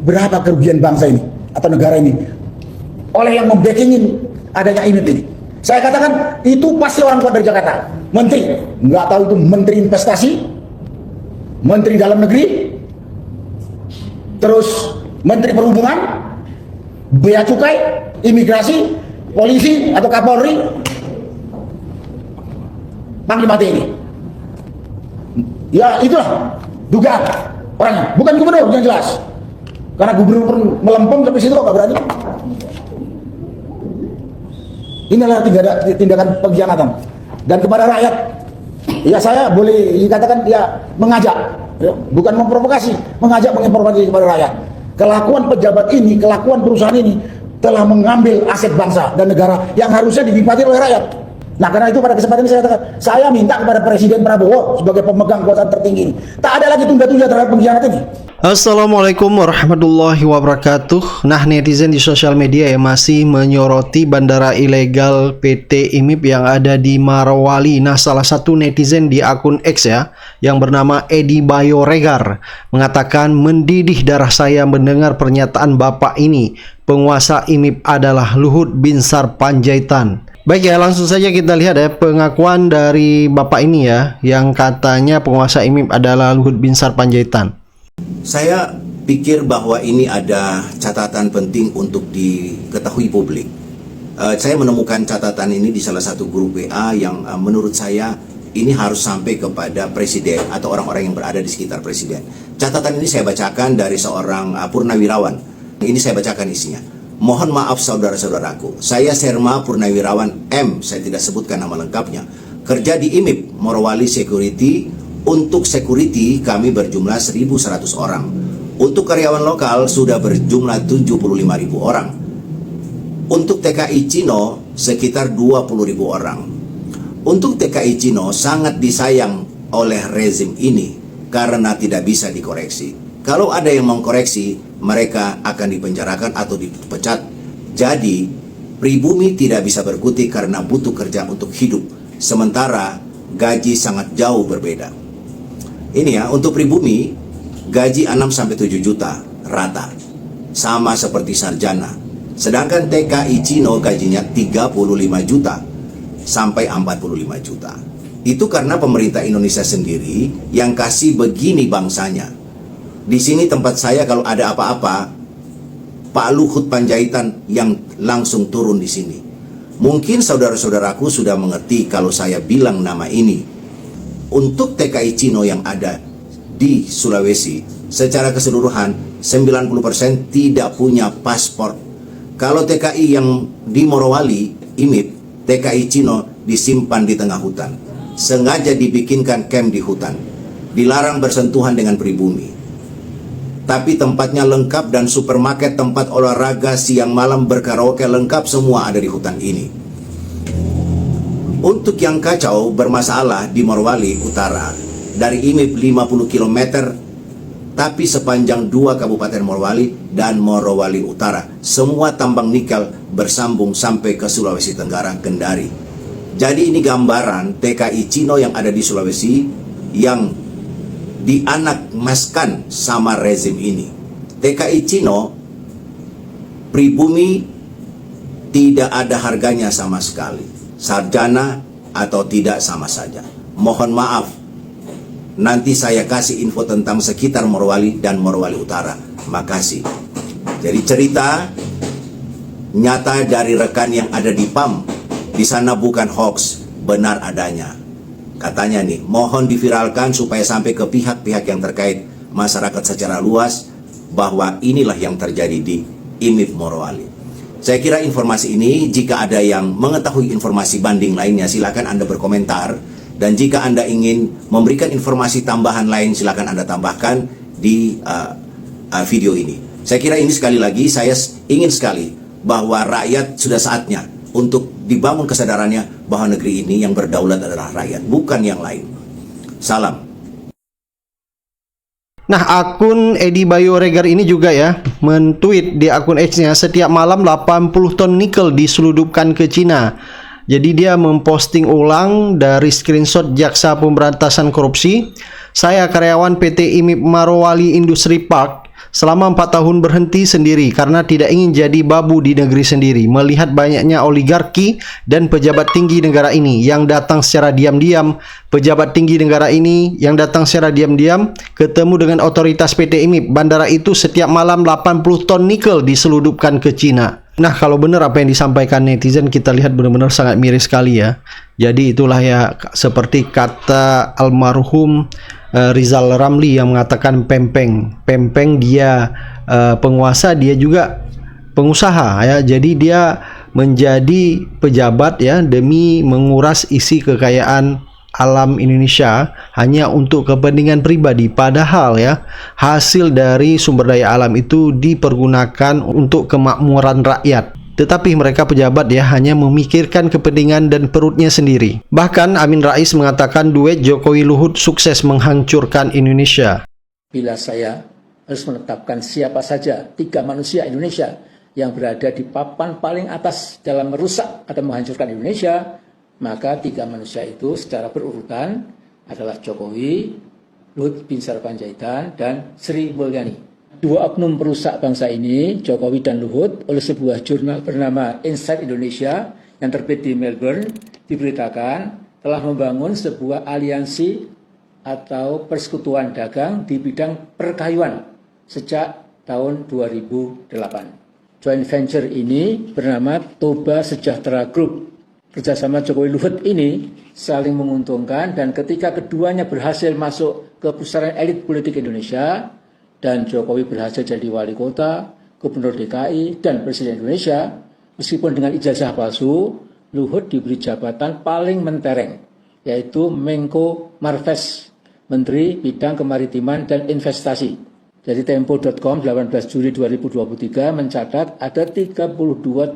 berapa kerugian bangsa ini atau negara ini oleh yang membackingin adanya IMIP ini. Saya katakan itu pasti orang kuat dari Jakarta. Menteri, nggak tahu itu menteri investasi, menteri dalam negeri, terus menteri perhubungan, bea cukai, imigrasi, polisi atau Kapolri, Panglima TNI. Ya itulah dugaan orangnya, bukan gubernur yang jelas. Karena gubernur pun melempem sampai situ kok nggak berani. Inilah tindakan pengkhianatan. Dan kepada rakyat, ya saya boleh dikatakan ya mengajak, ya, bukan memprovokasi, mengajak menginformasi kepada rakyat. Kelakuan pejabat ini, kelakuan perusahaan ini telah mengambil aset bangsa dan negara yang harusnya dinikmati oleh rakyat. Nah karena itu pada kesempatan ini saya katakan, saya minta kepada Presiden Prabowo sebagai pemegang kekuasaan tertinggi ini, tak ada lagi tunda-tunda terhadap pengkhianatan ini. Assalamualaikum warahmatullahi wabarakatuh. Nah, netizen di sosial media yang masih menyoroti bandara ilegal PT IMIP yang ada di Morowali. Nah, salah satu netizen di akun X ya, yang bernama Edi Bayo Regar, mengatakan mendidih darah saya mendengar pernyataan bapak ini. Penguasa IMIP adalah Luhut Binsar Panjaitan. Baik ya, langsung saja kita lihat ya pengakuan dari bapak ini ya, yang katanya penguasa IMIP adalah Luhut Binsar Panjaitan. Saya pikir bahwa ini ada catatan penting untuk diketahui publik. Saya menemukan catatan ini di salah satu grup WA yang menurut saya ini harus sampai kepada presiden atau orang-orang yang berada di sekitar presiden. Catatan ini saya bacakan dari seorang purnawirawan. Ini saya bacakan isinya. Mohon maaf saudara-saudaraku, saya Serma Purnawirawan M, saya tidak sebutkan nama lengkapnya, kerja di IMIP, Morowali Security. Untuk security kami berjumlah 1.100 orang. Untuk karyawan lokal sudah berjumlah 75.000 orang. Untuk TKI Cino sekitar 20.000 orang. Untuk TKI Cino sangat disayang oleh rezim ini karena tidak bisa dikoreksi. Kalau ada yang mengkoreksi, mereka akan dipenjarakan atau dipecat. Jadi, pribumi tidak bisa berkutik karena butuh kerja untuk hidup. Sementara gaji sangat jauh berbeda. Ini ya, untuk pribumi gaji 6-7 juta rata, sama seperti sarjana. Sedangkan TKI Cino gajinya 35 juta sampai 45 juta. Itu karena pemerintah Indonesia sendiri yang kasih begini bangsanya. Di sini tempat saya kalau ada apa-apa, Pak Luhut Panjaitan yang langsung turun di sini. Mungkin saudara-saudaraku sudah mengerti kalau saya bilang nama ini. Untuk TKI Cino yang ada di Sulawesi, secara keseluruhan 90% tidak punya paspor. Kalau TKI yang di Morowali, IMIP, TKI Cino disimpan di tengah hutan. Sengaja dibikinkan camp di hutan. Dilarang bersentuhan dengan pribumi. Tapi tempatnya lengkap dan supermarket, tempat olahraga, siang malam berkaraoke lengkap semua ada di hutan ini. Untuk yang kacau bermasalah di Morowali Utara, dari IMIP 50 km, tapi sepanjang 2 Kabupaten Morowali dan Morowali Utara, semua tambang nikel bersambung sampai ke Sulawesi Tenggara, Kendari. Jadi ini gambaran TKI Cino yang ada di Sulawesi yang dianakmaskan sama rezim ini. TKI Cino, pribumi tidak ada harganya sama sekali. Sarjana atau tidak sama saja. Mohon maaf, nanti saya kasih info tentang sekitar Morowali dan Morowali Utara. Makasih. Jadi cerita nyata dari rekan yang ada di PAM, di sana bukan hoax, benar adanya. Katanya nih, mohon diviralkan supaya sampai ke pihak-pihak yang terkait, masyarakat secara luas, bahwa inilah yang terjadi di IMIP Morowali. Saya kira informasi ini, jika ada yang mengetahui informasi banding lainnya, silakan Anda berkomentar. Dan jika Anda ingin memberikan informasi tambahan lain, silakan Anda tambahkan di video ini. Saya kira ini sekali lagi, saya ingin sekali bahwa rakyat sudah saatnya untuk dibangun kesadarannya bahwa negeri ini yang berdaulat adalah rakyat, bukan yang lain. Salam. Nah, akun Edi Bayo Regar ini juga ya men-tweet di akun X-nya, setiap malam 80 ton nikel diseludupkan ke Cina. Jadi dia memposting ulang dari screenshot Jaksa Pemberantasan Korupsi. Saya karyawan PT IMIP Morowali Industri Park. selama 4 tahun berhenti sendiri karena tidak ingin jadi babu di negeri sendiri, melihat banyaknya oligarki dan pejabat tinggi negara ini yang datang secara diam-diam. Pejabat tinggi negara ini yang datang secara diam-diam ketemu dengan otoritas PT IMIP. Bandara itu setiap malam 80 ton nikel diseludupkan ke Cina. Nah, kalau benar apa yang disampaikan netizen, kita lihat benar-benar sangat miris sekali ya. Jadi itulah ya, seperti kata almarhum Rizal Ramli yang mengatakan Pempeng dia penguasa, dia juga pengusaha ya. Jadi dia menjadi pejabat ya demi menguras isi kekayaan alam Indonesia hanya untuk kepentingan pribadi, padahal ya hasil dari sumber daya alam itu dipergunakan untuk kemakmuran rakyat. Tetapi mereka pejabat ya hanya memikirkan kepentingan dan perutnya sendiri. Bahkan Amin Rais mengatakan duet Jokowi Luhut sukses menghancurkan Indonesia. Bila saya harus menetapkan siapa saja 3 manusia Indonesia yang berada di papan paling atas dalam merusak atau menghancurkan Indonesia, maka 3 manusia itu secara berurutan adalah Jokowi, Luhut Binsar Panjaitan, dan Sri Mulyani. 2 oknum perusak bangsa ini, Jokowi dan Luhut, oleh sebuah jurnal bernama Inside Indonesia yang terbit di Melbourne, diberitakan telah membangun sebuah aliansi atau persekutuan dagang di bidang perkayuan sejak tahun 2008. Joint venture ini bernama Toba Sejahtera Group. Kerjasama Jokowi Luhut ini saling menguntungkan, dan ketika keduanya berhasil masuk ke pusaran elit politik Indonesia dan Jokowi berhasil jadi wali kota, gubernur DKI, dan presiden Indonesia, meskipun dengan ijazah palsu, Luhut diberi jabatan paling mentereng, yaitu Menko Marves, Menteri Bidang Kemaritiman dan Investasi. Jadi Tempo.com 18 Juli 2023 mencatat ada 32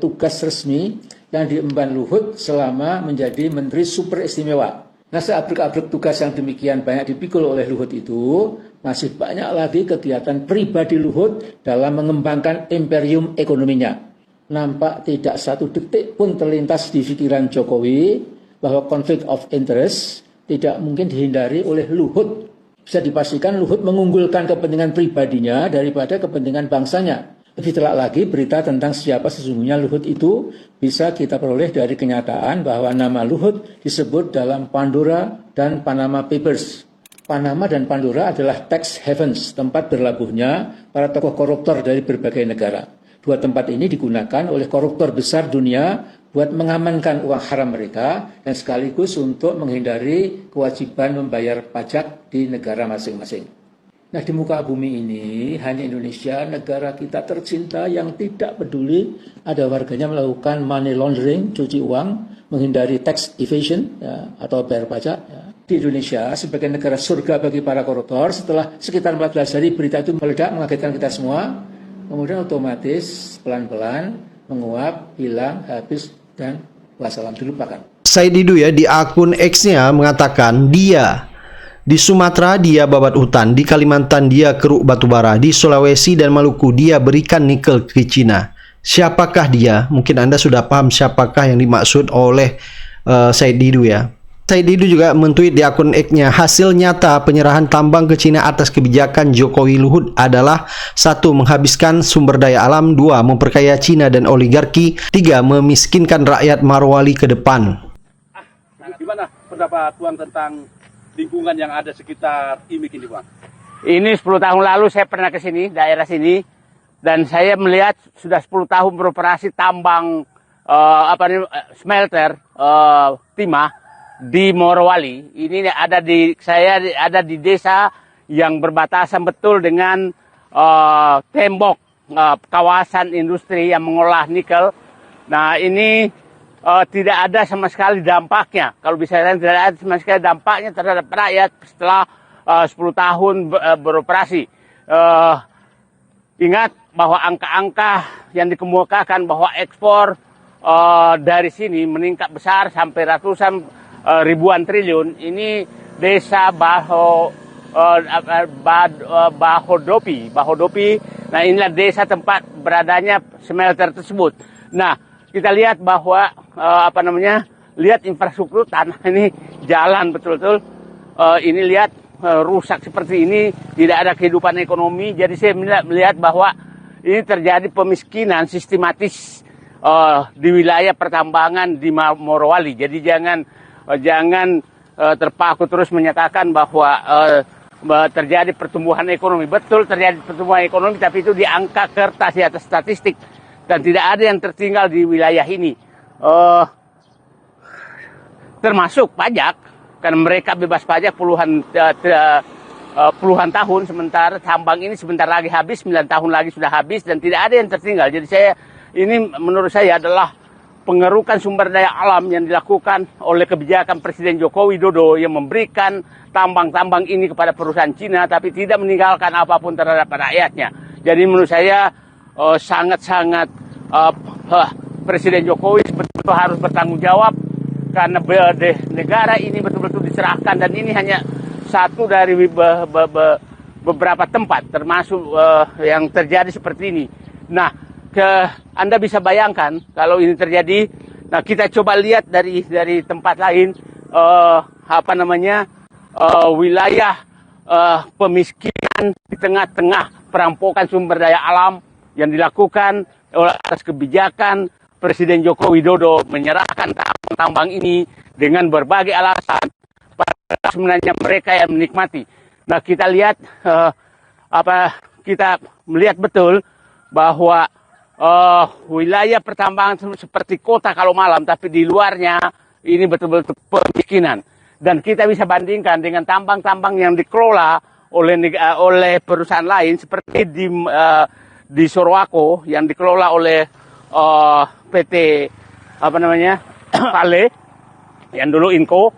tugas resmi yang diemban Luhut selama menjadi Menteri Super Istimewa. Nah, seabrek-abrek tugas yang demikian banyak dipikul oleh Luhut itu, masih banyak lagi kegiatan pribadi Luhut dalam mengembangkan imperium ekonominya. Nampak tidak satu detik pun terlintas di pikiran Jokowi bahwa konflik of interest tidak mungkin dihindari oleh Luhut. Bisa dipastikan Luhut mengunggulkan kepentingan pribadinya daripada kepentingan bangsanya. Lebih telak lagi, berita tentang siapa sesungguhnya Luhut itu bisa kita peroleh dari kenyataan bahwa nama Luhut disebut dalam Pandora dan Panama Papers. Panama dan Pandora adalah tax havens, tempat berlabuhnya para tokoh koruptor dari berbagai negara. 2 tempat ini digunakan oleh koruptor besar dunia buat mengamankan uang haram mereka dan sekaligus untuk menghindari kewajiban membayar pajak di negara masing-masing. Nah, di muka bumi ini hanya Indonesia, negara kita tercinta, yang tidak peduli ada warganya melakukan money laundering, cuci uang, menghindari tax evasion ya, atau bayar pajak. Ya. Di Indonesia, sebagai negara surga bagi para koruptor, setelah sekitar 14 hari berita itu meledak mengagetkan kita semua, kemudian otomatis pelan-pelan menguap, hilang, habis, dan wassalam, dilupakan. Said Didu ya di akun X-nya mengatakan dia di Sumatera dia babat hutan, di Kalimantan dia keruk batubara, di Sulawesi dan Maluku dia berikan nikel ke Cina. Siapakah dia? Mungkin Anda sudah paham siapakah yang dimaksud oleh Said Didu ya. Said Didu juga mentweet di akun X-nya, hasil nyata penyerahan tambang ke Cina atas kebijakan Jokowi Luhut adalah 1. Menghabiskan sumber daya alam, 2. Memperkaya Cina dan oligarki, 3. Memiskinkan rakyat Marwali ke depan. Gimana pendapat Tuan tentang lingkungan yang ada sekitar IMIP ini, Bang? Ini 10 tahun lalu saya pernah ke sini, daerah sini, dan saya melihat sudah 10 tahun beroperasi tambang smelter timah di Morowali. Ini saya ada di desa yang berbatasan betul dengan tembok kawasan industri yang mengolah nikel. Nah, ini tidak ada sama sekali dampaknya. Kalau bisa tidak ada sama sekali dampaknya terhadap rakyat setelah 10 tahun beroperasi. Ingat bahwa angka-angka yang dikemukakan bahwa ekspor dari sini meningkat besar sampai ratusan ribuan triliun. Ini desa Bahodopi. Nah, inilah desa tempat beradanya smelter tersebut. Nah, kita lihat bahwa lihat infrastruktur tanah ini jalan betul-betul. Ini lihat rusak seperti ini, tidak ada kehidupan ekonomi. Jadi saya melihat bahwa ini terjadi pemiskinan sistematis di wilayah pertambangan di Morowali. Jadi jangan terpaku terus menyatakan bahwa terjadi pertumbuhan ekonomi. Betul terjadi pertumbuhan ekonomi, tapi itu di angka kertas di atas statistik. Dan tidak ada yang tertinggal di wilayah ini. Termasuk pajak, karena mereka bebas pajak puluhan tahun, sementara tambang ini sebentar lagi habis, 9 tahun lagi sudah habis, dan tidak ada yang tertinggal. Jadi ini menurut saya adalah pengerukan sumber daya alam yang dilakukan oleh kebijakan Presiden Joko Widodo yang memberikan tambang-tambang ini kepada perusahaan Cina, tapi tidak meninggalkan apapun terhadap rakyatnya. Jadi menurut saya sangat-sangat Presiden Jokowi betul-betul harus bertanggung jawab, karena negara ini betul-betul diserahkan, dan ini hanya satu dari beberapa tempat, termasuk yang terjadi seperti ini. Nah, Anda bisa bayangkan kalau ini terjadi. Nah, kita coba lihat dari tempat lain, wilayah pemiskinan di tengah-tengah perampokan sumber daya alam yang dilakukan oleh atas kebijakan Presiden Joko Widodo menyerahkan tambang ini dengan berbagai alasan. Padahal sebenarnya mereka yang menikmati. Nah, kita lihat kita melihat betul bahwa wilayah pertambangan seperti kota kalau malam, tapi di luarnya ini betul-betul pemiskinan. Dan kita bisa bandingkan dengan tambang-tambang yang dikelola oleh perusahaan lain, seperti di Sorowako yang dikelola oleh PT Vale, yang dulu Inco.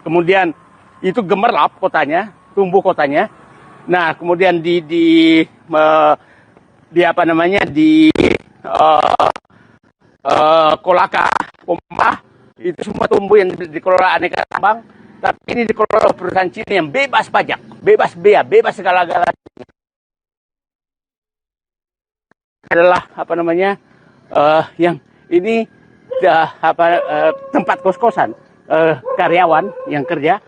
Kemudian itu gemerlap kotanya, tumbuh kotanya. Nah, kemudian di Kolaka, Pompah, itu semua tumbuh yang dikelola aneka tambang, tapi ini dikelola perusahaan Cina yang bebas pajak, bebas bea, bebas segala-galanya. Adalah yang ini tempat kos-kosan karyawan yang kerja.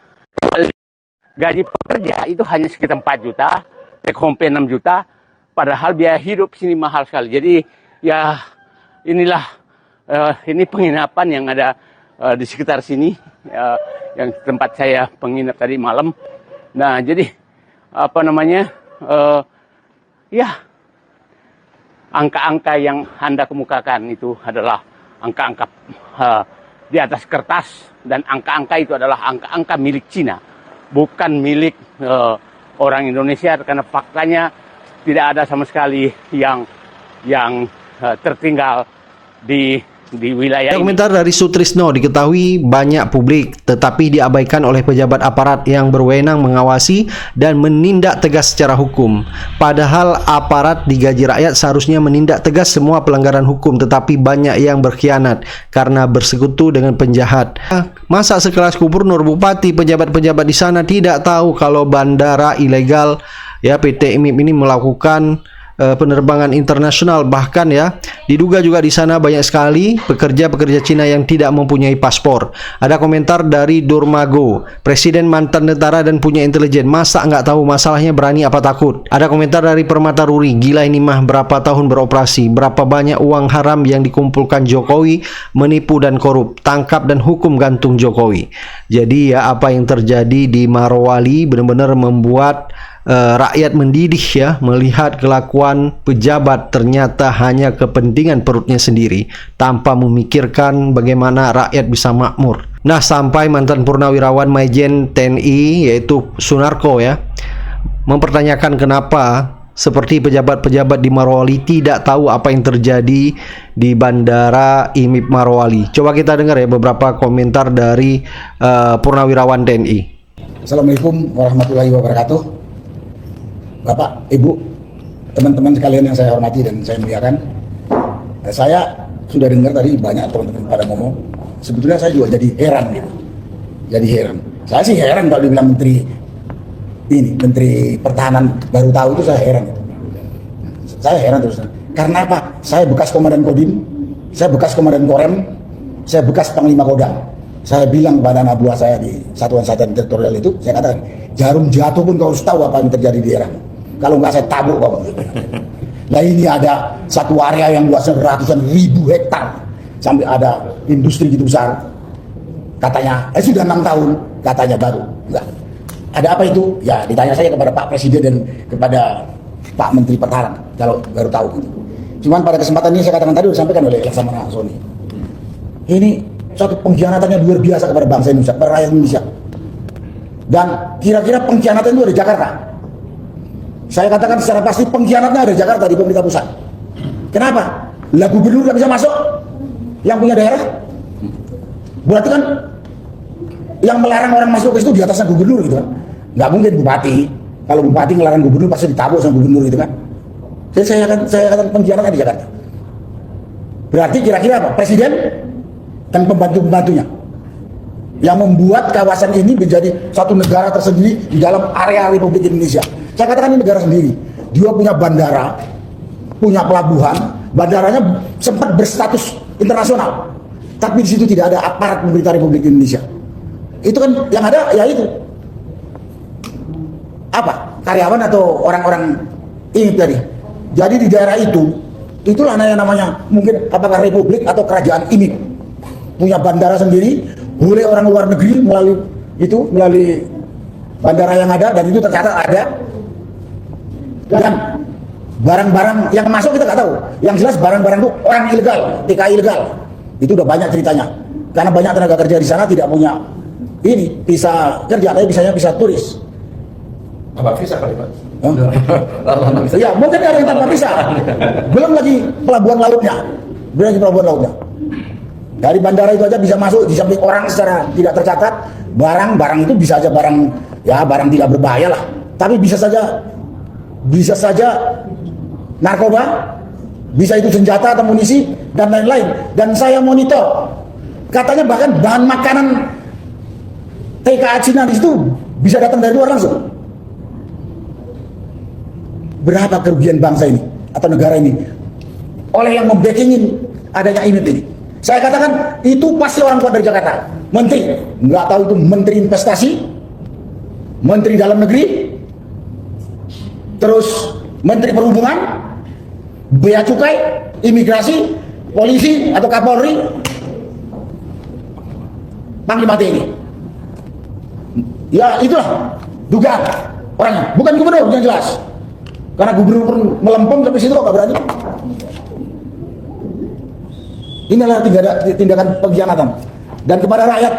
Gaji pekerja itu hanya sekitar 4 juta, take home pay 6 juta, padahal biaya hidup sini mahal sekali. Jadi ya inilah ini penginapan yang ada di sekitar sini, yang tempat saya penginap tadi malam. Nah, jadi angka-angka yang Anda kemukakan itu adalah angka-angka di atas kertas, dan angka-angka itu adalah angka-angka milik Cina, bukan milik orang Indonesia, karena faktanya tidak ada sama sekali yang tertinggal di wilayah ini. Komentar dari Sutrisno, diketahui banyak publik tetapi diabaikan oleh pejabat aparat yang berwenang mengawasi dan menindak tegas secara hukum. Padahal aparat digaji rakyat seharusnya menindak tegas semua pelanggaran hukum, tetapi banyak yang berkhianat karena bersekutu dengan penjahat. Masa sekelas gubernur, bupati, pejabat-pejabat di sana tidak tahu kalau bandara ilegal PT IMIP ini melakukan penerbangan internasional, bahkan diduga juga di sana banyak sekali pekerja-pekerja Cina yang tidak mempunyai paspor. Ada komentar dari Durmago, presiden mantan tentara dan punya intelijen, masa nggak tahu masalahnya, berani apa takut? Ada komentar dari Permata Ruri, gila ini mah berapa tahun beroperasi, berapa banyak uang haram yang dikumpulkan Jokowi, menipu dan korup, tangkap dan hukum gantung Jokowi. Jadi apa yang terjadi di Morowali benar-benar membuat rakyat mendidih melihat kelakuan pejabat ternyata hanya kepentingan perutnya sendiri tanpa memikirkan bagaimana rakyat bisa makmur. Nah, sampai mantan purnawirawan Majen TNI yaitu Sunarko mempertanyakan kenapa seperti pejabat-pejabat di Morowali tidak tahu apa yang terjadi di bandara IMIP Morowali. Coba kita dengar beberapa komentar dari purnawirawan TNI. Assalamualaikum warahmatullahi wabarakatuh. Bapak, Ibu, teman-teman sekalian yang saya hormati dan saya muliakan, saya sudah dengar tadi banyak teman-teman pada ngomong. Sebetulnya saya juga jadi heran gitu. Jadi heran. Saya sih heran kalau dibilang Menteri Pertahanan baru tahu, itu saya heran gitu. Saya heran terus. Karena apa? Saya bekas komandan Kodim, saya bekas komandan Korem, saya bekas Panglima Kodam. Saya bilang kepada anak buah saya di satuan-satuan teritorial itu, saya katakan, jarum jatuh pun kau harus tahu apa yang terjadi di daerah. Kalau nggak saya tabuk kau. Nah ini ada satu area yang luasnya ratusan ribu hektar, sampai ada industri gitu besar. Katanya, sudah 6 tahun, katanya baru. Enggak. Ada apa itu? Ya ditanya saya kepada Pak Presiden dan kepada Pak Menteri Pertahanan, kalau baru tahu. Gitu. Cuman pada kesempatan ini saya katakan tadi sudah disampaikan oleh Laksamana Sony. Ini suatu pengkhianatannya luar biasa kepada bangsa Indonesia, kepada rakyat Indonesia. Dan kira-kira pengkhianatan itu ada di Jakarta. Saya katakan secara pasti pengkhianatnya ada di Jakarta, di pemerintah pusat. Kenapa? Lah gubernur nggak bisa masuk, yang punya daerah. Berarti kan yang melarang orang masuk ke situ di atasnya gubernur gitu kan. Nggak mungkin bupati. Kalau bupati ngelarang gubernur pasti ditabuk sama gubernur gitu kan. Jadi saya katakan pengkhianatan di Jakarta. Berarti kira-kira apa? Presiden dan pembantu-pembantunya yang membuat kawasan ini menjadi satu negara tersendiri di dalam area Republik Indonesia. Saya katakan ini negara sendiri. Dia punya bandara, punya pelabuhan, bandaranya sempat berstatus internasional. Tapi di situ tidak ada aparat pemerintah Republik Indonesia. Itu kan yang ada ya itu. Apa? Karyawan atau orang-orang ini tadi. Jadi di daerah itu, itulah yang namanya mungkin apakah republik atau kerajaan ini. Punya bandara sendiri, boleh orang luar negeri melalui bandara yang ada, dan itu tercatat ada. Dan barang-barang yang masuk kita nggak tahu. Yang jelas barang-barang itu orang ilegal, TKI ilegal. Itu udah banyak ceritanya. Karena banyak tenaga kerja di sana tidak punya ini bisa kerja, tapi bisanya bisa turis. Apa visa kali Pak? Ya mungkin ada yang tanpa visa. Belum lagi pelabuhan lautnya. Dari bandara itu aja bisa masuk, di samping orang secara tidak tercatat, barang itu bisa aja barang tidak berbahaya lah. Tapi bisa saja narkoba, bisa itu senjata atau amunisi dan lain-lain. Dan saya monitor, katanya bahkan bahan makanan TKA Cina di situ bisa datang dari luar langsung. Berapa kerugian bangsa ini atau negara ini oleh yang membackingin adanya imit ini? Saya katakan itu pasti orang kuat dari Jakarta. Menteri, nggak tahu itu menteri investasi, menteri dalam negeri, terus menteri perhubungan, bea cukai, imigrasi, polisi atau Kapolri, Panglima TNI. Ya itulah dugaan orangnya, bukan gubernur yang jelas. Karena gubernur pun melempem sampai situ kok nggak berani. Inilah tindakan pengkhianatan. Dan kepada rakyat,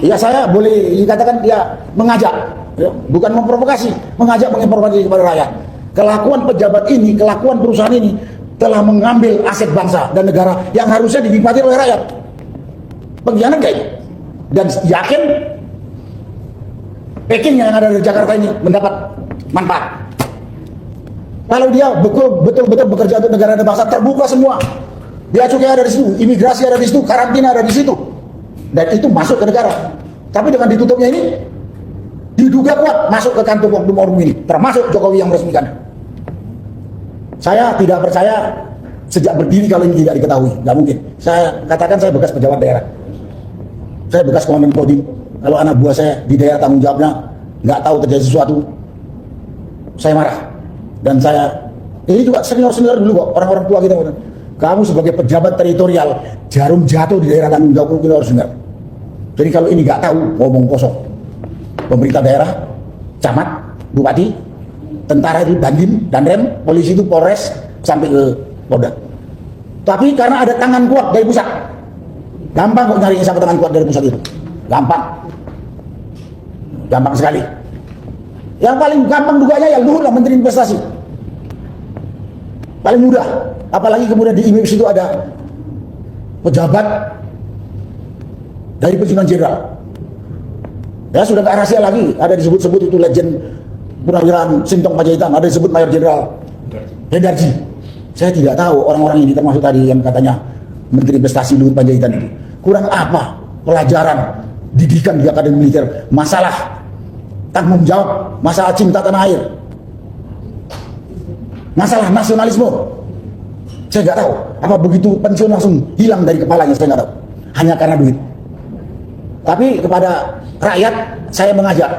ya saya boleh dikatakan ya mengajak, ya, bukan memprovokasi, mengajak menginformasi kepada rakyat. Kelakuan pejabat ini, kelakuan perusahaan ini telah mengambil aset bangsa dan negara yang harusnya dinikmati oleh rakyat. Pengkhianat kayaknya. Dan yakin Peking yang ada di Jakarta ini mendapat manfaat. Kalau dia betul-betul bekerja untuk negara dan bangsa, terbuka semua. Bea cukai ada di situ, imigrasi ada di situ, karantina ada di situ. Dan itu masuk ke negara. Tapi dengan ditutupnya ini, diduga kuat masuk ke kantong oknum-oknum ini, termasuk Jokowi yang meresmikan. Saya tidak percaya sejak berdiri kalau ini tidak diketahui, nggak mungkin. Saya katakan saya bekas pejabat daerah, saya bekas komandan Kodim. Kalau anak buah saya di daerah tanggung jawabnya nggak tahu terjadi sesuatu, saya marah. Dan saya ini juga senior dulu kok, orang-orang tua kita. Kamu sebagai pejabat teritorial, jarum jatuh di daerah tanggung jawab kita harus dengar. Jadi kalau ini nggak tahu, ngomong kosong. Pemerintah daerah, camat, bupati, tentara itu Dandim, Danrem, polisi itu Polres, sampai ke Polda. Tapi karena ada tangan kuat dari pusat, gampang kok nyari siapa tangan kuat dari pusat itu. Gampang sekali. Yang paling gampang duganya yang Luhut lah, Menteri Investasi. Paling mudah. Apalagi kemudian di IMIP itu ada pejabat dari pensiunan jenderal. Ya sudah nggak rahasia lagi. Ada disebut-sebut itu legend Purnawirawan Sintong Panjaitan. Ada disebut Mayor Jenderal Hendarji. Saya tidak tahu orang-orang ini termasuk tadi yang katanya Menteri Investasi Luhut Panjaitan itu. Kurang apa pelajaran didikan di akademi militer? Masalah tanggung jawab, masalah cinta tanah air, masalah nasionalisme. Saya nggak tahu apa begitu pensiun langsung hilang dari kepalanya, saya nggak tahu. Hanya karena duit. Tapi kepada rakyat saya mengajak,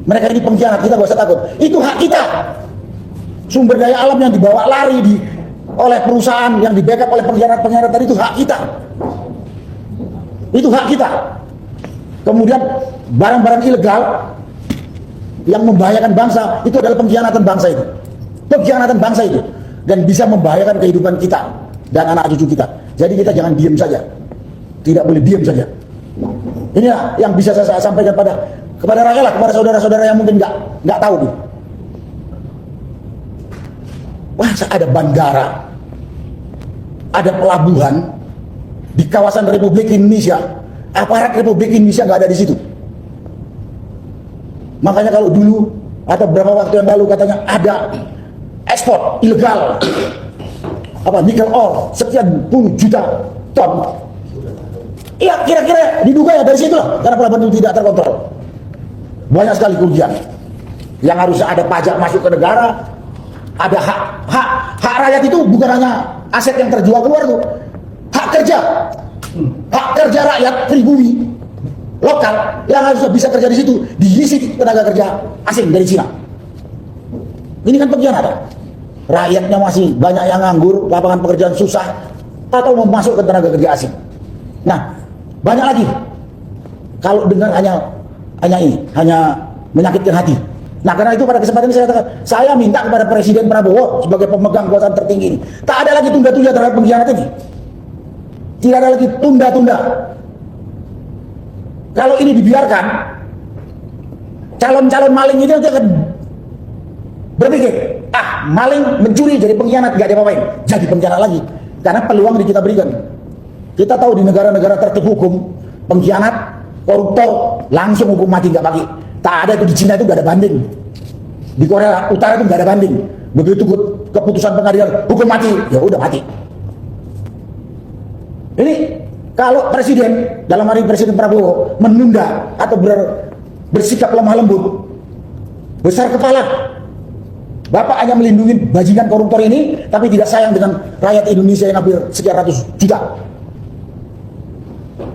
mereka ini pengkhianat, kita gak usah takut. Itu hak kita. Sumber daya alam yang dibawa lari oleh perusahaan, yang di backup oleh pengkhianat-pengkhianat tadi, itu hak kita. Itu hak kita. Kemudian barang-barang ilegal yang membahayakan bangsa, itu adalah pengkhianatan bangsa itu. Pengkhianatan bangsa itu. Dan bisa membahayakan kehidupan kita dan anak cucu kita. Jadi kita jangan diam saja. Tidak boleh diam saja. Inilah yang bisa saya sampaikan kepada rakyat lah, kepada saudara-saudara yang mungkin nggak tahu nih. Wah, ada bandara, ada pelabuhan di kawasan Republik Indonesia. Aparat Republik Indonesia nggak ada di situ. Makanya kalau dulu atau beberapa waktu yang lalu katanya ada ekspor ilegal nikel ore sekian puluh juta ton. Iya, kira-kira diduga ya dari situ lah, karena pelabuhan itu tidak terkontrol. Banyak sekali kerugian. Yang harus ada pajak masuk ke negara, ada hak rakyat itu bukan hanya aset yang terjual keluar tuh, hak kerja rakyat pribumi lokal yang harus bisa kerja di situ diisi tenaga kerja asing dari Cina. Ini kan pengkhianatan. Rakyatnya masih banyak yang nganggur, lapangan pekerjaan susah, atau mau masuk ke tenaga kerja asing. Nah, banyak lagi. Kalau dengar hanya menyakitkan hati. Nah, karena itu pada kesempatan ini saya katakan, saya minta kepada Presiden Prabowo sebagai pemegang kekuasaan tertinggi ini, tak ada lagi tunda-tunda terhadap pengkhianat ini. Tidak ada lagi tunda-tunda. Kalau ini dibiarkan, calon-calon maling itu akan berpikir, maling mencuri jadi pengkhianat, gak ada apa-apain, jadi pengkhianat lagi. Karena peluang yang kita berikan. Kita tahu di negara-negara tertib hukum, pengkhianat, koruptor langsung hukum mati, nggak pakai. Tak ada itu, di Cina itu nggak ada banding. Di Korea Utara itu nggak ada banding. Begitu keputusan pengadilan hukum mati, ya udah mati. Ini kalau presiden, dalam hari Presiden Prabowo menunda atau bersikap lemah lembut, besar kepala, Bapak hanya melindungi bajingan koruptor ini, tapi tidak sayang dengan rakyat Indonesia yang hampir sekian ratus juta.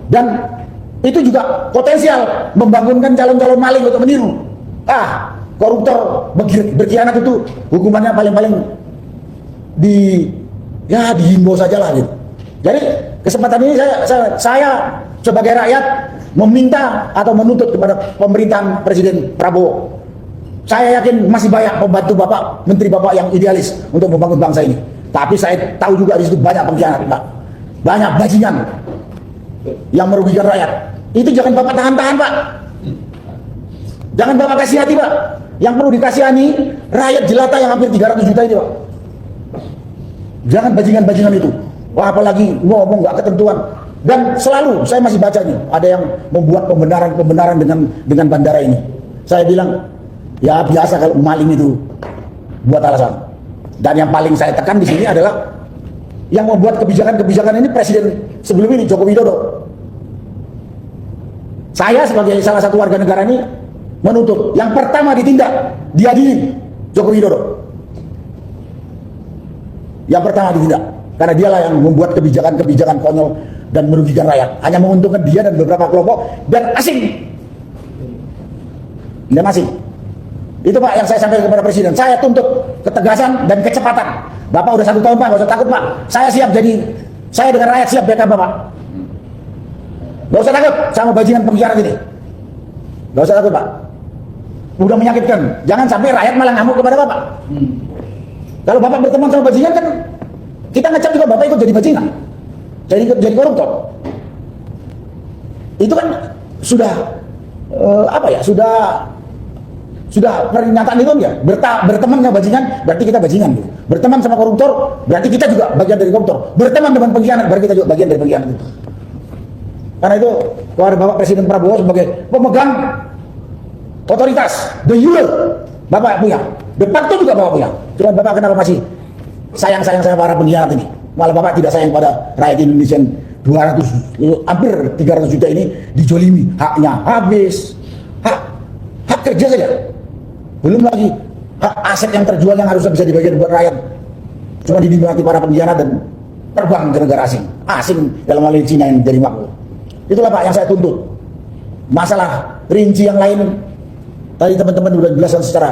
Dan itu juga potensial membangunkan calon-calon maling untuk meniru. Koruptor berkhianat itu hukumannya paling-paling dihimbau saja lah gitu. Jadi kesempatan ini saya sebagai rakyat meminta atau menuntut kepada pemerintahan Presiden Prabowo. Saya yakin masih banyak pembantu Bapak, menteri Bapak yang idealis untuk membangun bangsa ini. Tapi saya tahu juga di situ banyak pengkhianat, Pak. Banyak bajingan yang merugikan rakyat. Itu jangan Bapak tahan-tahan, Pak. Jangan Bapak kasih hati, Pak. Yang perlu dikasihani rakyat jelata yang hampir 300 juta ini, Pak. Jangan bajingan-bajingan itu. Wah, apalagi ngomong nggak ketentuan. Dan selalu saya masih baca nih, ada yang membuat pembenaran dengan bandara ini. Saya bilang, ya biasa kalau maling itu buat alasan. Dan yang paling saya tekan di sini adalah yang membuat kebijakan-kebijakan ini Presiden sebelum ini, Joko Widodo. Saya sebagai salah satu warga negara ini menuntut yang pertama ditindak, diadili Joko Widodo. Yang pertama ditindak, karena dialah yang membuat kebijakan-kebijakan konyol dan merugikan rakyat, hanya menguntungkan dia dan beberapa kelompok dan asing. Dan asing. Itu Pak yang saya sampaikan kepada Presiden. Saya tuntut ketegasan dan kecepatan. Bapak udah 1 tahun Pak, gak usah takut Pak. Saya siap saya dengan rakyat siap backup Bapak. Gak usah takut sama bajingan pengkhianat ini. Gak usah takut Pak. Udah menyakitkan. Jangan sampai rakyat malah ngamuk kepada Bapak. Kalau Bapak berteman sama bajingan kan, kita ngecap juga Bapak ikut jadi bajingan. Jadi koruptor. Itu kan sudah sudah pernyataan itu ya, berteman sama bajingan berarti kita bajingan gitu. Berteman sama koruptor berarti kita juga bagian dari koruptor. Berteman dengan pengkhianat berarti kita juga bagian dari pengkhianat itu. Karena itu kepada Bapak Presiden Prabowo sebagai pemegang otoritas de jure Bapak punya, de facto juga Bapak punya. Cuma Bapak kenapa masih sayang saya para pengkhianat ini? Malah Bapak tidak sayang pada rakyat Indonesia hampir 300 juta ini dijolimi, haknya habis, hak kerja saja. Belum lagi hak aset yang terjual yang harusnya bisa dibagikan buat rakyat. Cuma dinikmati para pengkhianat dan terbang ke negara asing. Asing dalam hal ini Cina yang jadi makmur. Itulah Pak yang saya tuntut. masalah rinci yang lain tadi teman-teman sudah jelaskan secara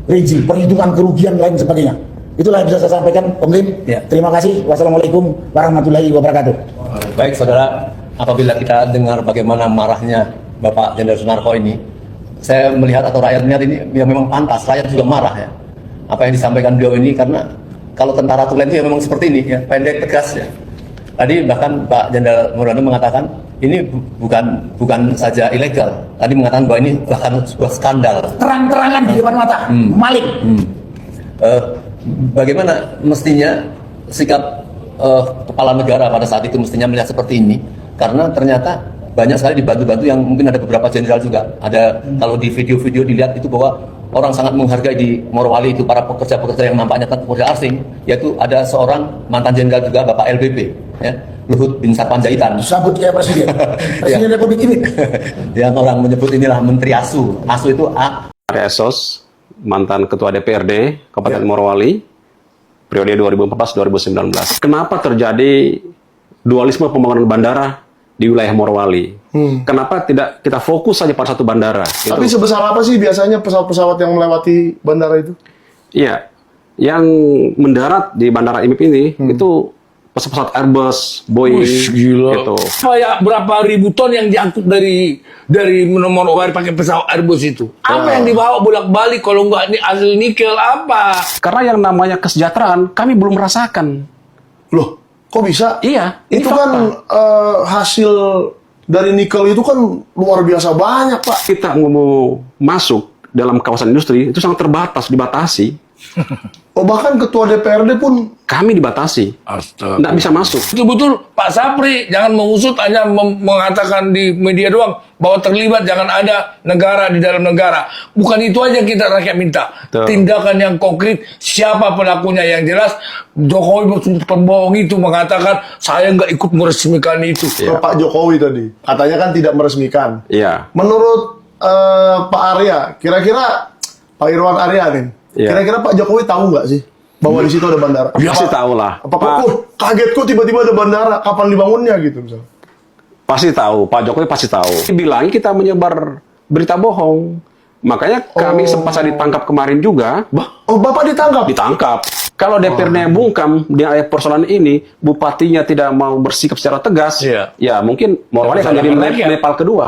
rinci, perhitungan kerugian lain sebagainya. Itulah yang bisa saya sampaikan, Om Lim. Ya. Terima kasih. Wassalamualaikum warahmatullahi wabarakatuh. Baik saudara, apabila kita dengar bagaimana marahnya Bapak Jenderal Sunarko ini, saya melihat atau rakyat melihat ini ya memang pantas, rakyat juga marah ya. Apa yang disampaikan beliau ini, karena kalau tentara tulen itu ya memang seperti ini ya, pendek tegas ya. Tadi bahkan Pak Jenderal Murdani mengatakan ini bukan saja ilegal, tadi mengatakan bahwa ini bahkan sebuah skandal. Terang-terangan di depan mata, maling. Bagaimana mestinya sikap kepala negara pada saat itu mestinya melihat seperti ini, karena ternyata banyak sekali dibantu-bantu yang mungkin ada beberapa jenderal juga. Ada kalau di video-video dilihat itu bahwa orang sangat menghargai di Morowali itu para pekerja-pekerja yang nampaknya pekerja asing, yaitu ada seorang mantan jenderal juga Bapak LBP ya, Luhut bin Sarpanjaitan. Sabut kayak presiden. Presiden Republik ini. Yang orang menyebut inilah Menteri ASU. ASU itu Esos, mantan Ketua DPRD Kabupaten Morowali, periode 2014-2019. Kenapa terjadi dualisme pembangunan bandara di wilayah Morowali? Kenapa tidak kita fokus saja pada satu bandara? Tapi sebesar apa sih biasanya pesawat-pesawat yang melewati bandara itu? Iya, yang mendarat di Bandara IMIP ini itu pesawat Airbus, Boeing, gitu. Kayak berapa ribu ton yang diangkut dari Morowali pakai pesawat Airbus itu. Apa yang dibawa bolak-balik kalau nggak ini asli nikel apa? Karena yang namanya kesejahteraan kami belum merasakan. Loh, kok bisa? Iya, ini Itu kan hasil dari nikel itu kan luar biasa banyak, Pak. kita mau masuk dalam kawasan industri itu sangat terbatas, dibatasi. Oh, bahkan ketua DPRD pun Kami dibatasi, Astaga. nggak bisa masuk. Betul-betul Pak Sapri jangan mengusut hanya mengatakan di media doang bahwa terlibat, jangan ada negara di dalam negara. Bukan itu aja kita rakyat minta. Betul. Tindakan yang konkret, siapa pelakunya yang jelas. Jokowi pembohong itu mengatakan saya nggak ikut meresmikan itu. ke Pak Jokowi tadi. Katanya kan tidak meresmikan. Iya. Menurut Pak Arya, kira-kira Pak Irwan Arya nih, Iya. kira-kira Pak Jokowi tahu nggak sih bahwa di situ ada bandara? Pasti tahu lah. Apakah kaget kok tiba-tiba ada bandara? Kapan dibangunnya gitu misalnya? Pasti tahu, Pak Jokowi pasti tahu. Dibilangi kita menyebar berita bohong. Makanya kami sempat saya ditangkap kemarin juga. Oh, Bapak ditangkap? Ditangkap. Kalau DPR-nya bungkam di persoalan ini, bupatinya tidak mau bersikap secara tegas, Iya. ya mungkin Morowali akan jadi Nepal kedua.